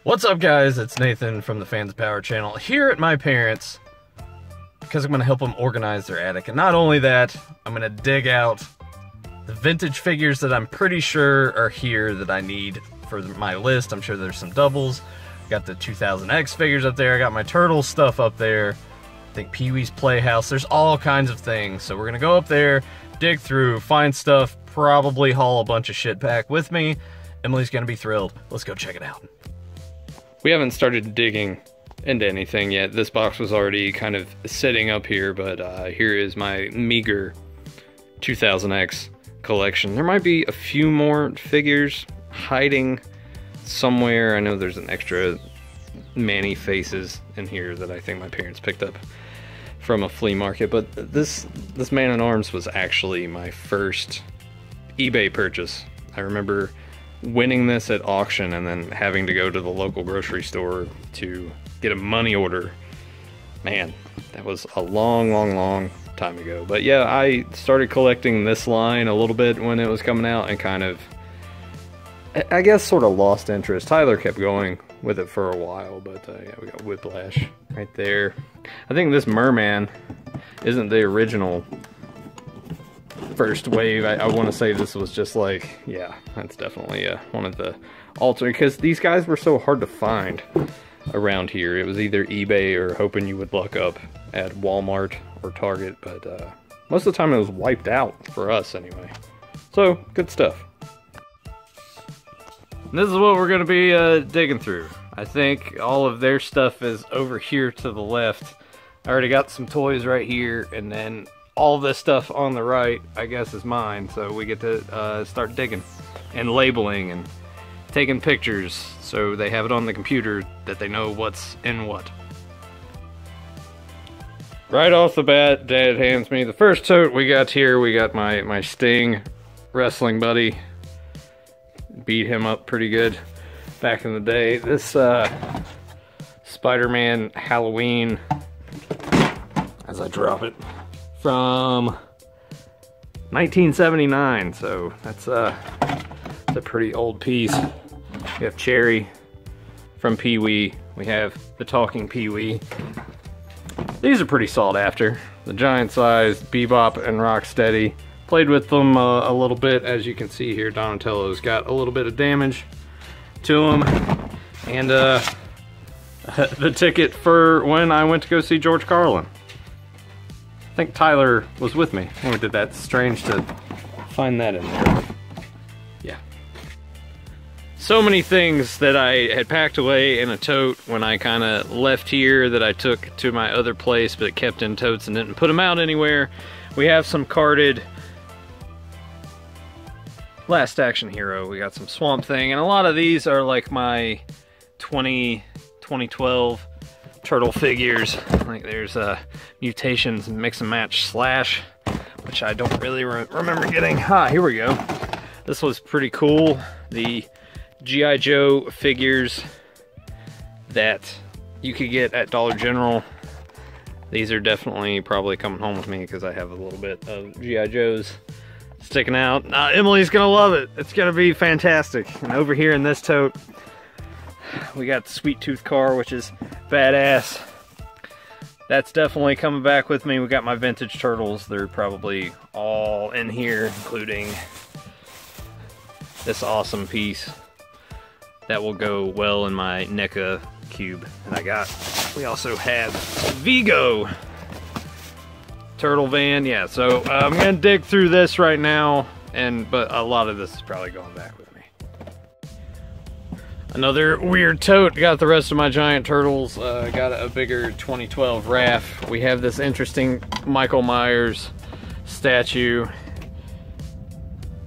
What's up, guys? It's Nathan from the Fans of Power channel here at my parents' because I'm going to help them organize their attic. And not only that, I'm going to dig out the vintage figures that I'm pretty sure are here that I need for my list. I'm sure there's some doubles. Got the 2000X figures up there. I got my Turtles stuff up there. I think Pee-wee's Playhouse. There's all kinds of things. So we're going to go up there, dig through, find stuff, probably haul a bunch of shit back with me. Emily's going to be thrilled. Let's go check it out. We haven't started digging into anything yet. This box was already kind of sitting up here, but here is my meager 2000X collection. There might be a few more figures hiding somewhere. I know there's an extra Manny Faces in here that I think my parents picked up from a flea market, but this Man-at-Arms was actually my first eBay purchase. I remember winning this at auction and then having to go to the local grocery store to get a money order. Man, that was a long time ago. But yeah, I started collecting this line a little bit when it was coming out and kind of, I guess, sort of lost interest. Tyler kept going with it for a while, but yeah, we got Whiplash right there. I think this Merman isn't the original first wave. I want to say this was just like, yeah, that's definitely one of the alternate, because these guys were so hard to find around here. It was either eBay or hoping you would look up at Walmart or Target, but most of the time it was wiped out for us anyway. So, good stuff. And this is what we're going to be digging through. I think all of their stuff is over here to the left. I already got some toys right here, and then all this stuff on the right, I guess, is mine. So we get to start digging and labeling and taking pictures so they have it on the computer that they know what's in what. Right off the bat, Dad hands me the first tote we got here. We got my Sting wrestling buddy. Beat him up pretty good back in the day. This Spider-Man Halloween, as I drop it, from 1979, so that's a pretty old piece. We have Cherry from Pee-wee. We have the talking Pee-wee. These are pretty sought after. The giant size Bebop and Rocksteady. Played with them a little bit. As you can see here, Donatello's got a little bit of damage to him. And the ticket for when I went to go see George Carlin. I think Tyler was with me when we did that. It's strange to find that in there. Yeah. So many things that I had packed away in a tote when I kind of left here that I took to my other place but kept in totes and didn't put them out anywhere. We have some carded Last Action Hero. We got some Swamp Thing, and a lot of these are like my 2012 turtle figures. Like there's Mutations Mix and Match Slash, which I don't really remember getting. Here we go. This was pretty cool. The G.I. Joe figures that you could get at Dollar General. These are definitely probably coming home with me because I have a little bit of G.I. Joes sticking out. Emily's gonna love it. It's gonna be fantastic. And over here in this tote, we got the Sweet Tooth car, which is badass. That's definitely coming back with me. We got my vintage Turtles. They're probably all in here, including this awesome piece that will go well in my NECA cube. And we also have Vigo Turtle Van. Yeah, so I'm gonna dig through this right now, but a lot of this is probably going back with me. Another weird tote. Got the rest of my giant turtles. Got a bigger 2012 Raph. We have this interesting Michael Myers statue.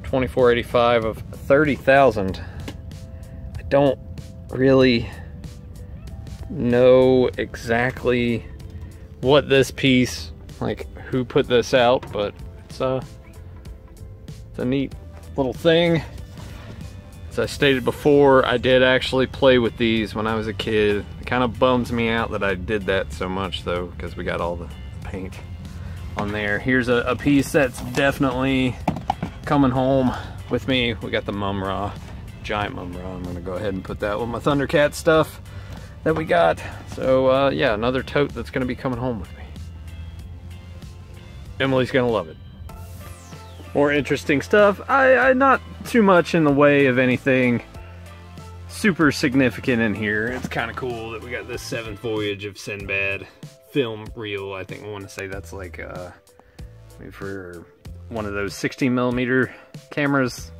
2485 of 30,000. I don't really know exactly what this piece, like who put this out, but it's a neat little thing. As I stated before, I did actually play with these when I was a kid. It kind of bums me out that I did that so much though, because we got all the paint on there. Here's a piece that's definitely coming home with me. We got the Mum-Ra giant mum rod. I'm gonna go ahead and put that with my Thundercat stuff that we got. So yeah, another tote that's gonna be coming home with me. Emily's gonna love it. More interesting stuff. I not too much in the way of anything super significant in here. It's kind of cool that we got this 7th voyage of Sinbad film reel. I think I want to say that's like maybe for one of those 16mm cameras.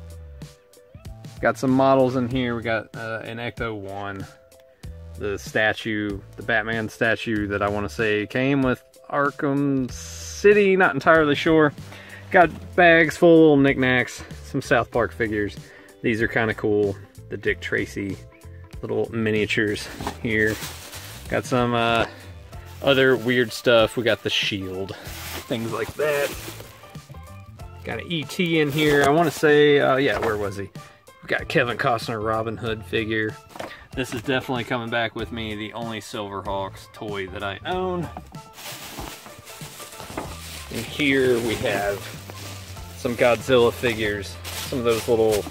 Got some models in here. We got an Ecto-1, the statue, the Batman statue that I want to say came with Arkham City, not entirely sure. Got bags full of little knickknacks, some South Park figures. These are kind of cool. The Dick Tracy little miniatures here. Got some other weird stuff. We got the Shield, things like that. Got an ET in here. I want to say, yeah, where was he? We got Kevin Costner Robin Hood figure. This is definitely coming back with me, the only Silverhawks toy that I own. And here we have some Godzilla figures, some of those little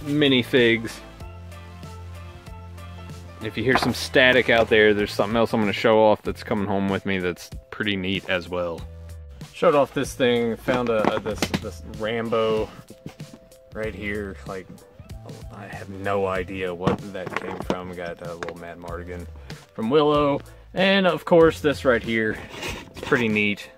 minifigs. If you hear some static out there, there's something else I'm going to show off that's coming home with me that's pretty neat as well. Showed off this thing, found this Rambo right here. Like, I have no idea what that came from. We got a little Matt Mardigan from Willow, and of course this right here. It's pretty neat.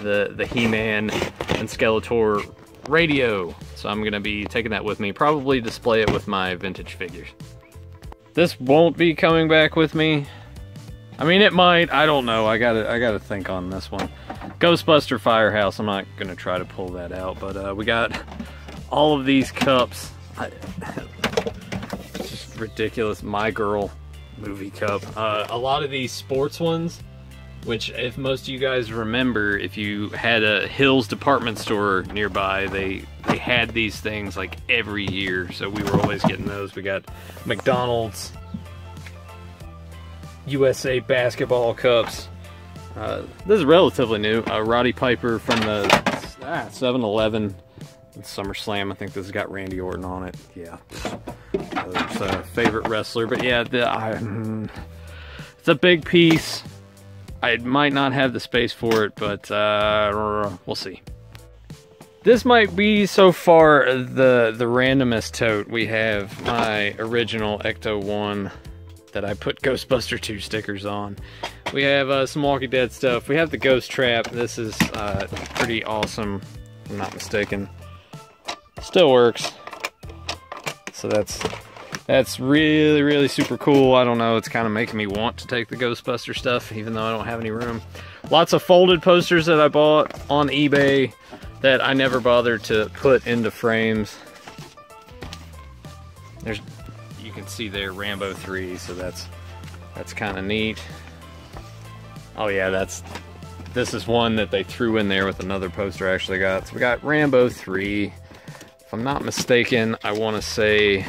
The He-Man and Skeletor radio. So I'm gonna be taking that with me. Probably display it with my vintage figures. This won't be coming back with me. I mean, it might. I don't know. I gotta think on this one. Ghostbuster Firehouse. I'm not gonna try to pull that out, but we got all of these cups. It's just ridiculous. My Girl movie cup. A lot of these sports ones, which if most of you guys remember, if you had a Hills department store nearby, they had these things like every year, so we were always getting those. We got McDonald's USA basketball cups. This is relatively new. Roddy Piper from the 7-Eleven SummerSlam. I think this has got Randy Orton on it. Yeah, it's a favorite wrestler. But yeah, it's a big piece. I might not have the space for it, but we'll see. This might be so far the randomest tote. We have my original Ecto-1 that I put Ghostbuster 2 stickers on. We have some Walking Dead stuff. We have the Ghost Trap. This is pretty awesome, if I'm not mistaken. Still works. So that's really, really super cool. I don't know, it's kind of making me want to take the Ghostbuster stuff, even though I don't have any room. Lots of folded posters that I bought on eBay that I never bothered to put into frames. You can see there Rambo 3, so that's kind of neat. Oh yeah, this is one that they threw in there with another poster I actually got. So we got Rambo 3. If I'm not mistaken, I want to say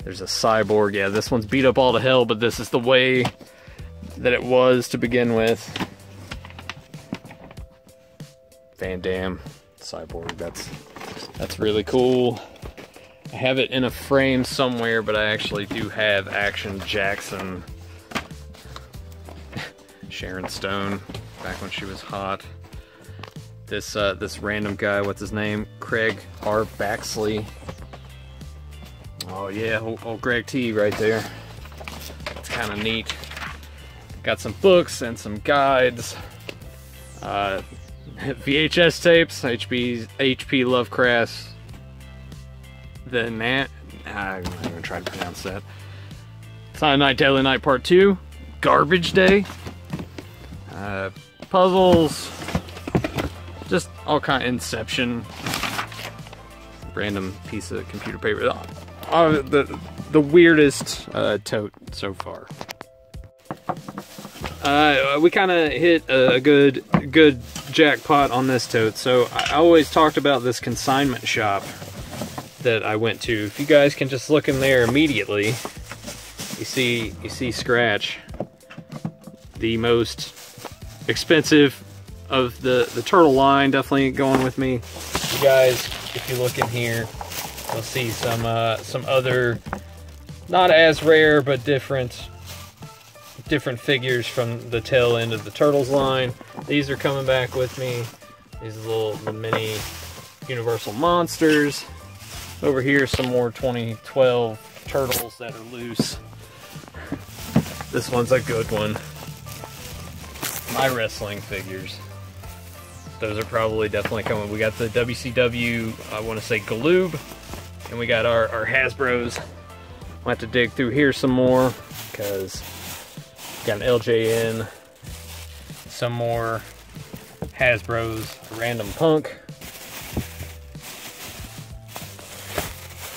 there's a Cyborg. Yeah, this one's beat up all to hell, but this is the way that it was to begin with. Van Damme Cyborg. That's really cool. I have it in a frame somewhere, but I actually do have Action Jackson. Sharon Stone, back when she was hot. This random guy, what's his name? Craig R. Baxley. Oh yeah, old Greg T right there. It's kind of neat. Got some books and some guides. VHS tapes, H.P. Lovecraft's I'm not gonna try to pronounce that. Silent Night, Deadly Night Part 2. Garbage Day. Puzzles. Just all kind of Inception. Random piece of computer paper. The weirdest tote so far. We kind of hit a good jackpot on this tote. So I always talked about this consignment shop that I went to. If you guys can just look in there immediately, you see Scratch, the most expensive of the turtle line, definitely going with me. You guys, if you look in here, You'll see some other, not as rare, but different figures from the tail end of the Turtles line. These are coming back with me. These are the mini Universal Monsters. Over here, some more 2012 Turtles that are loose. This one's a good one. My wrestling figures. Those are probably definitely coming. We got the WCW, I want to say Galoob, and we got our Hasbros. I'll have to dig through here some more, because got an LJN, some more Hasbros, Random Punk.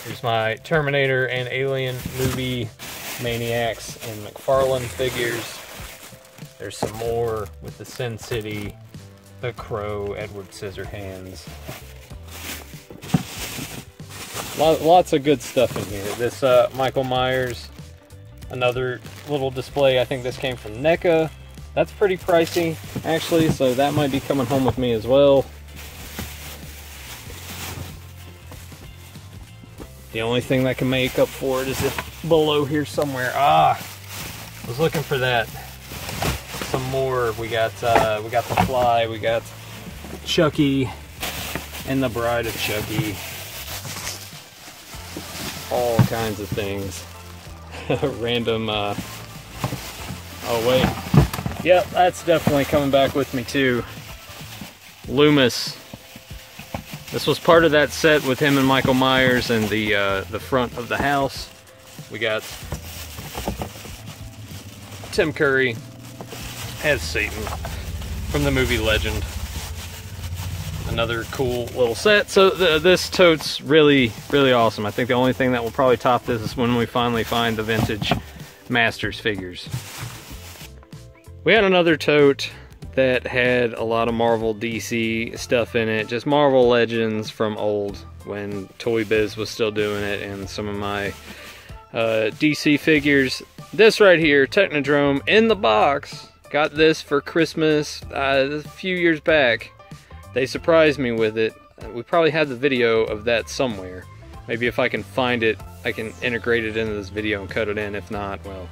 Here's my Terminator and Alien movie Maniacs and McFarlane figures. There's some more with the Sin City, the Crow, Edward Scissorhands. Lots of good stuff in here. This Michael Myers, another little display. I think this came from NECA. That's pretty pricey, actually, so that might be coming home with me as well. The only thing that can make up for it is if below here somewhere. I was looking for that. Some more. We got the Fly. We got Chucky and the Bride of Chucky. All kinds of things. Random. Oh wait. Yep, that's definitely coming back with me too. Loomis. This was part of that set with him and Michael Myers and the front of the house. We got Tim Curry as Satan from the movie Legend. Another cool little set. So this tote's really, really awesome. I think the only thing that will probably top this is when we finally find the vintage Masters figures. We had another tote that had a lot of Marvel DC stuff in it. Just Marvel Legends from old, when Toy Biz was still doing it, and some of my DC figures. This right here, Technodrome in the box. Got this for Christmas a few years back. They surprised me with it. We probably have the video of that somewhere. Maybe if I can find it, I can integrate it into this video and cut it in. If not, well,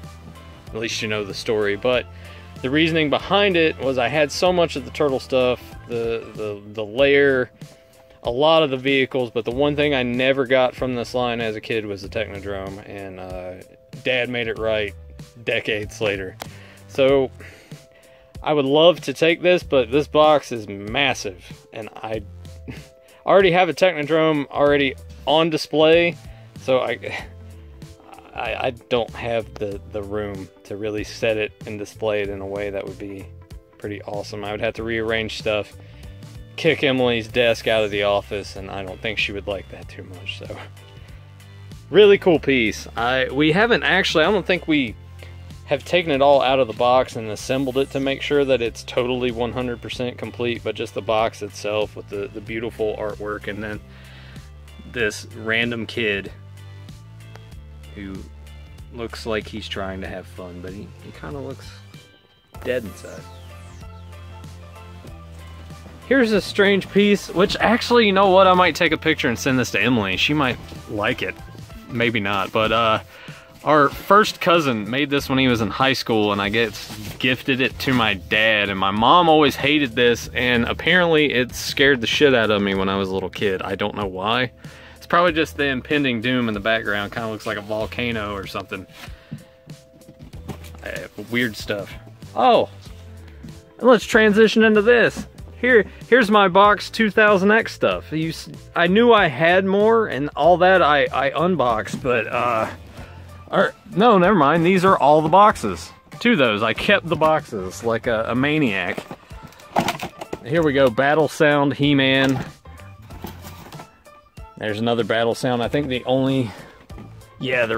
at least you know the story. But the reasoning behind it was I had so much of the turtle stuff, the lair, a lot of the vehicles, but the one thing I never got from this line as a kid was the Technodrome, and Dad made it right decades later. So I would love to take this, but this box is massive, and I already have a Technodrome already on display, so I don't have the room to really set it and display it in a way that would be pretty awesome. I would have to rearrange stuff, kick Emily's desk out of the office, and I don't think she would like that too much. So really cool piece. We haven't actually, I don't think we have taken it all out of the box and assembled it to make sure that it's totally 100% complete, but just the box itself with the beautiful artwork, and then this random kid who looks like he's trying to have fun, but he kind of looks dead inside. Here's a strange piece, which actually, you know what, I might take a picture and send this to Emily. She might like it. Maybe not, but our first cousin made this when he was in high school, and I gifted it to my dad, and my mom always hated this, and apparently it scared the shit out of me when I was a little kid. I don't know why. It's probably just the impending doom in the background. Kind of looks like a volcano or something. Weird stuff. Oh, and let's transition into this. Here's my box 2000X stuff. I knew I had more, and all that I unboxed, but no, never mind. These are all the boxes. To those, I kept the boxes like a maniac. Here we go, Battle Sound He-Man. There's another Battle Sound. I think the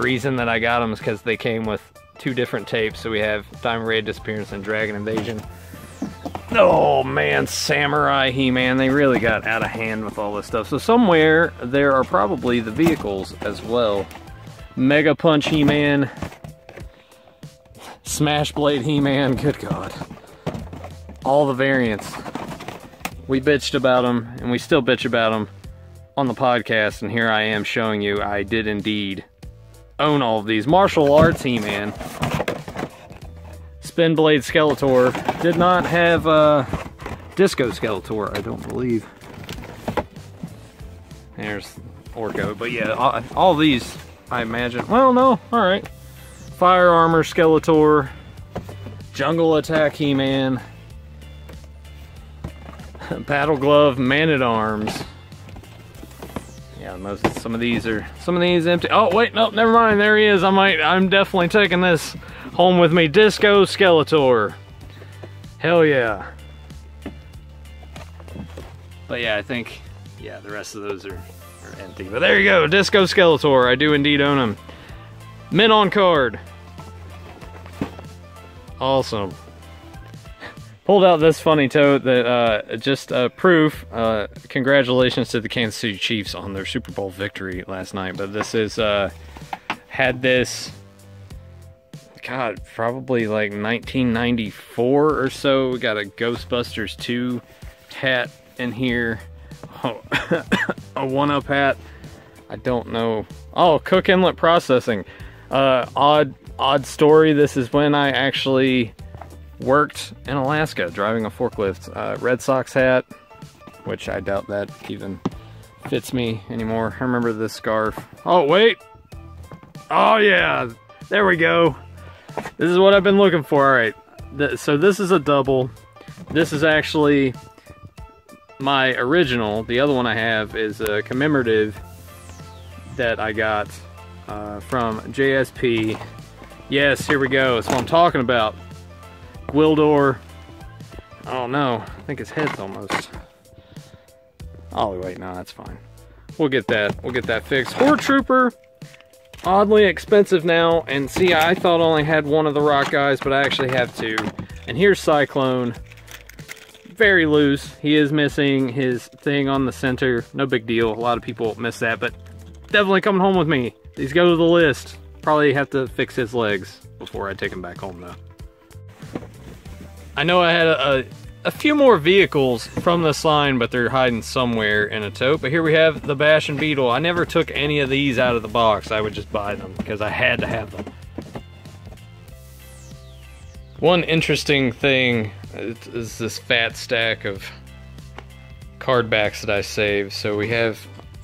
reason that I got them is because they came with 2 different tapes. So we have Diamond Raid Disappearance and Dragon Invasion. Oh man, Samurai He-Man. They really got out of hand with all this stuff. So somewhere there are probably the vehicles as well. Mega Punch He-Man. Smash Blade He-Man. Good God. All the variants. We bitched about them, and we still bitch about them on the podcast, and here I am showing you I did indeed own all of these. Martial Arts He-Man. Spin Blade Skeletor. Did not have Disco Skeletor, I don't believe. There's Orko, but yeah, all these, I imagine. Well, no, alright. Fire Armor Skeletor. Jungle Attack He-Man. Battle Glove Man-at-Arms. Yeah, some of these empty. Oh wait, no, never mind. There he is. I'm definitely taking this home with me. Disco Skeletor. Hell yeah. But yeah, I think the rest of those are empty. But there you go, Disco Skeletor. I do indeed own him. Mint on card. Awesome. Pulled out this funny tote that just proof. Congratulations to the Kansas City Chiefs on their Super Bowl victory last night. But this is had this, God, probably like 1994 or so. We got a Ghostbusters 2 hat in here. Oh, a 1-up hat. I don't know. Oh, Cook Inlet Processing. Odd story. This is when I actually worked in Alaska driving a forklift. Red Sox hat, which I doubt that even fits me anymore. I remember this scarf. Oh wait, oh yeah, there we go. This is what I've been looking for. All right, so this is a double. This is actually my original. The other one I have is a commemorative that I got from JSP. Yes, here we go. That's what I'm talking about. Gwildor. Oh no, I think his head's almost. Oh wait, no, that's fine. We'll get that fixed. Horde Trooper, oddly expensive now. And see, I thought I only had one of the rock guys, but I actually have two. And here's Cyclone. Very loose. He is missing his thing on the center. No big deal. A lot of people miss that, but definitely coming home with me. These go to the list. Probably have to fix his legs before I take him back home though. I know I had a few more vehicles from this line, but they're hiding somewhere in a tote. But here we have the Bash and Beetle. I never took any of these out of the box. I would just buy them because I had to have them. One interesting thing is this fat stack of card backs that I saved. So we have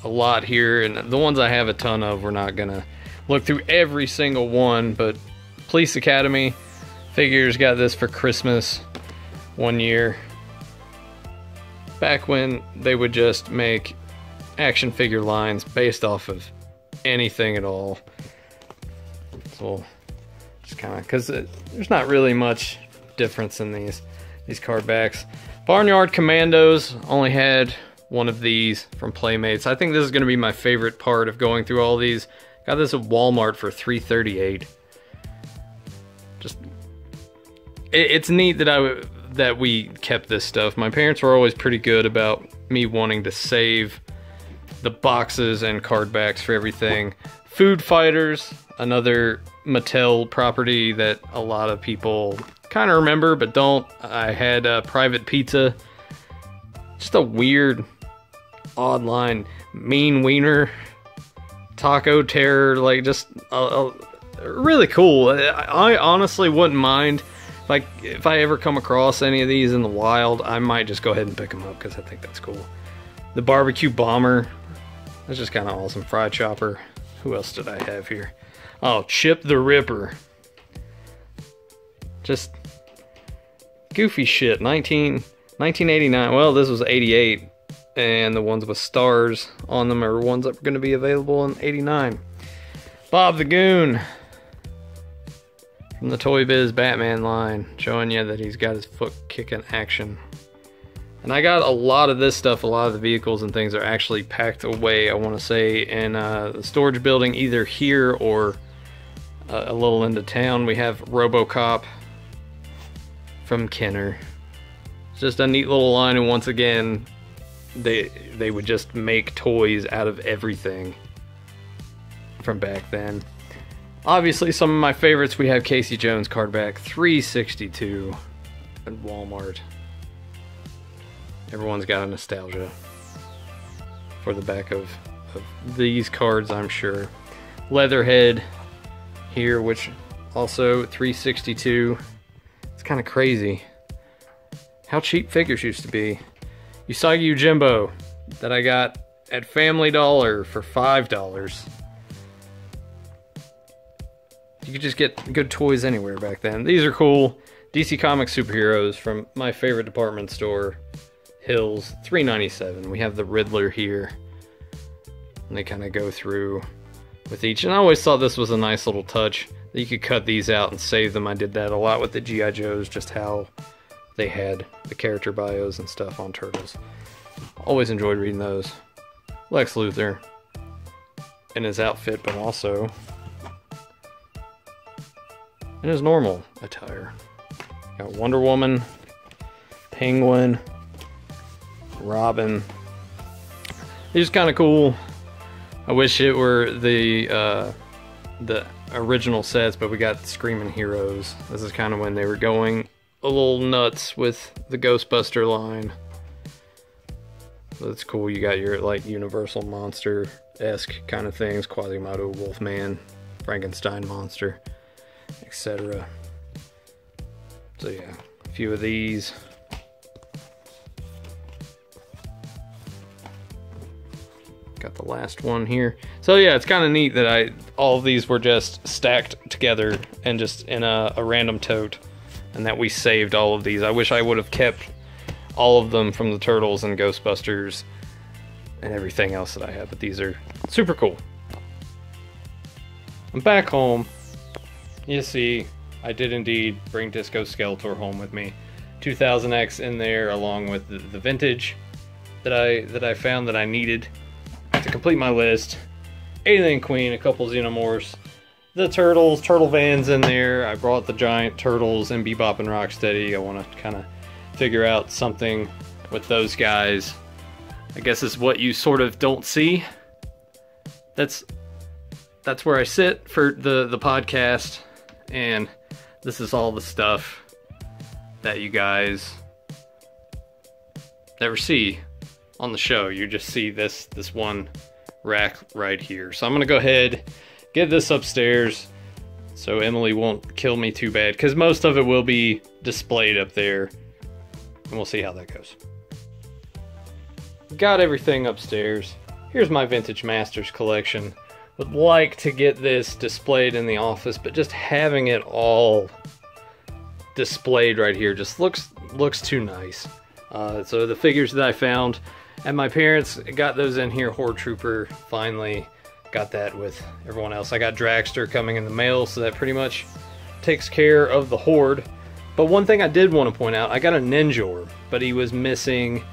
a lot here, and the ones I have a ton of, we're not gonna look through every single one, but Police Academy figures, got this for Christmas one year. Back when they would just make action figure lines based off of anything at all. So just kind of, because there's not really much difference in these card backs. Barnyard Commandos, only had one of these from Playmates. I think this is going to be my favorite part of going through all these. Got this at Walmart for $3.38. Just, it's neat that we kept this stuff. My parents were always pretty good about me wanting to save the boxes and card backs for everything. Food Fighters, another Mattel property that a lot of people kind of remember but don't. I had Private Pizza. Just a weird, odd line. Mean Wiener. Taco Terror, like just really cool. I honestly wouldn't mind, like, if I ever come across any of these in the wild, I might just go ahead and pick them up because I think that's cool. The Barbecue Bomber, that's just kind of awesome. Fry Chopper. Who else did I have here? Oh, Chip the Ripper. Just goofy shit. 1989. Well, this was 88. And the ones with stars on them are ones that were going to be available in 89. Bob the Goon. From the Toy Biz Batman line. Showing you that he's got his foot kicking action. And I got a lot of this stuff. A lot of the vehicles and things are actually packed away, I want to say, in the storage building. Either here or a little into town. We have RoboCop from Kenner. It's just a neat little line, and once again, they would just make toys out of everything from back then. Obviously, some of my favorites, we have Casey Jones card back, $3.62 at Walmart. Everyone's got a nostalgia for the back of these cards, I'm sure. Leatherhead here, which also 362. It's kind of crazy how cheap figures used to be. Usagi Yojimbo that I got at Family Dollar for $5. You could just get good toys anywhere back then. These are cool. DC Comics superheroes from my favorite department store, Hills, $3.97. We have the Riddler here. And they kind of go through with each. And I always thought this was a nice little touch, that you could cut these out and save them. I did that a lot with the G.I. Joes, just how they had the character bios and stuff on Turtles. Always enjoyed reading those. Lex Luthor in his outfit, but also in his normal attire. Got Wonder Woman, Penguin, Robin. These are kind of cool. I wish it were the original sets, but we got Screaming Heroes. This is kind of when they were going a little nuts with the Ghostbuster line. So that's cool. You got your like Universal Monster-esque kind of things, Quasimodo, Wolfman, Frankenstein monster, etc. So yeah, a few of these. Got the last one here. So yeah, it's kind of neat that all of these were just stacked together and just in a random tote, and that we saved all of these. I wish I would have kept all of them from the Turtles and Ghostbusters and everything else that I have, but these are super cool. I'm back home. You see, I did indeed bring Disco Skeletor home with me. 2000X in there, along with the vintage that I found that I needed to complete my list. Alien Queen, a couple Xenomorphs, the Turtles, Turtle Vans in there. I brought the giant Turtles and Bebop and Rocksteady. I want to kind of figure out something with those guys. I guess it's what you sort of don't see. That's where I sit for the podcast, and this is all the stuff that you guys never see on the show. You just see this one rack right here. So I'm gonna go ahead, get this upstairs so Emily won't kill me too bad, because most of it will be displayed up there, and we'll see how that goes. Got everything upstairs. Here's my Vintage Masters collection. Would like to get this displayed in the office, but just having it all displayed right here just looks too nice. So the figures that I found, and my parents got those in here. Horde Trooper, finally got that with everyone else. I got Dragster coming in the mail, so that pretty much takes care of the Horde. But one thing I did want to point out, I got a Ninjor, but he was missing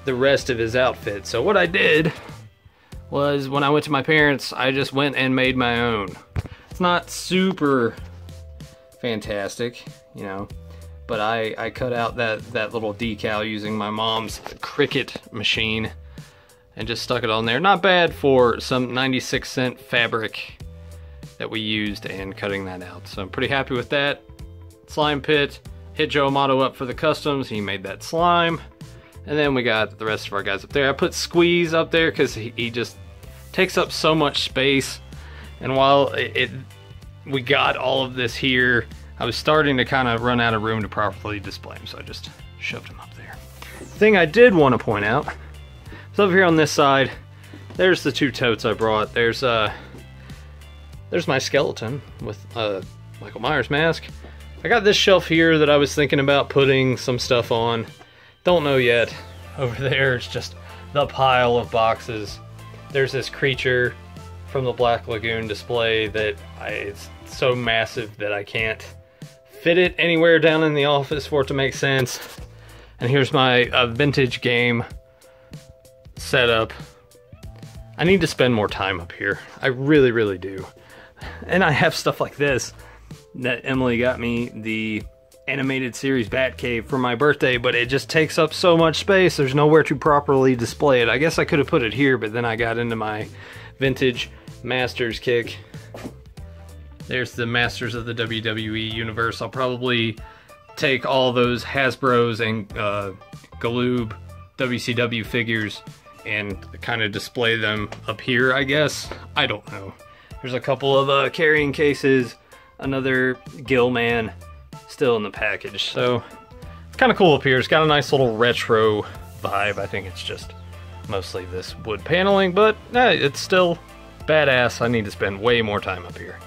the rest of his outfit. So what I did was, when I went to my parents, I just went and made my own. It's not super fantastic, you know, but I cut out that little decal using my mom's Cricut machine and just stuck it on there. Not bad for some 96-cent fabric that we used, and cutting that out. So I'm pretty happy with that. Slime Pit, hit Joe Amato up for the customs. He made that slime. And then we got the rest of our guys up there. I put Squeeze up there because he just takes up so much space. And while we got all of this here, I was starting to kind of run out of room to properly display him, so I just shoved him up there. The thing I did want to point out is over here on this side, there's the two totes I brought. There's my skeleton with Michael Myers mask. I got this shelf here that I was thinking about putting some stuff on. Don't know yet. Over there, it's just the pile of boxes. There's this creature from the Black Lagoon display that it's so massive that I can't fit it anywhere down in the office for it to make sense. And here's my vintage game setup. I need to spend more time up here. I really, really do. And I have stuff like this that Emily got me, the animated series Batcave, for my birthday, but it just takes up so much space. There's nowhere to properly display it. I guess I could have put it here, but then I got into my Vintage Masters kick. There's the Masters of the WWE universe. I'll probably take all those Hasbro's and Galoob WCW figures and kind of display them up here, I guess. I don't know. There's a couple of carrying cases, another Gilman still in the package. So it's kind of cool up here. It's got a nice little retro vibe. I think it's just mostly this wood paneling, but it's still badass. I need to spend way more time up here.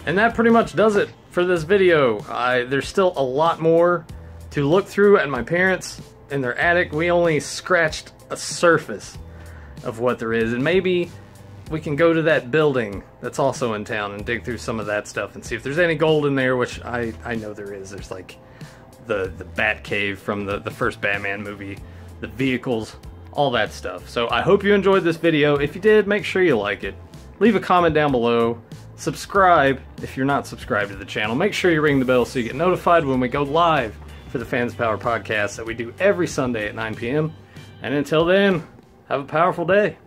And that pretty much does it for this video. There's still a lot more to look through at my parents' in their attic. We only scratched a surface of what there is, and maybe we can go to that building that's also in town and dig through some of that stuff and see if there's any gold in there, which I know there is. There's like the Bat Cave from the first Batman movie, the vehicles, all that stuff. So I hope you enjoyed this video. If you did, make sure you like it. Leave a comment down below. Subscribe if you're not subscribed to the channel. Make sure you ring the bell so you get notified when we go live for the Fans Power podcast that we do every Sunday at 9 p.m. And until then, have a powerful day.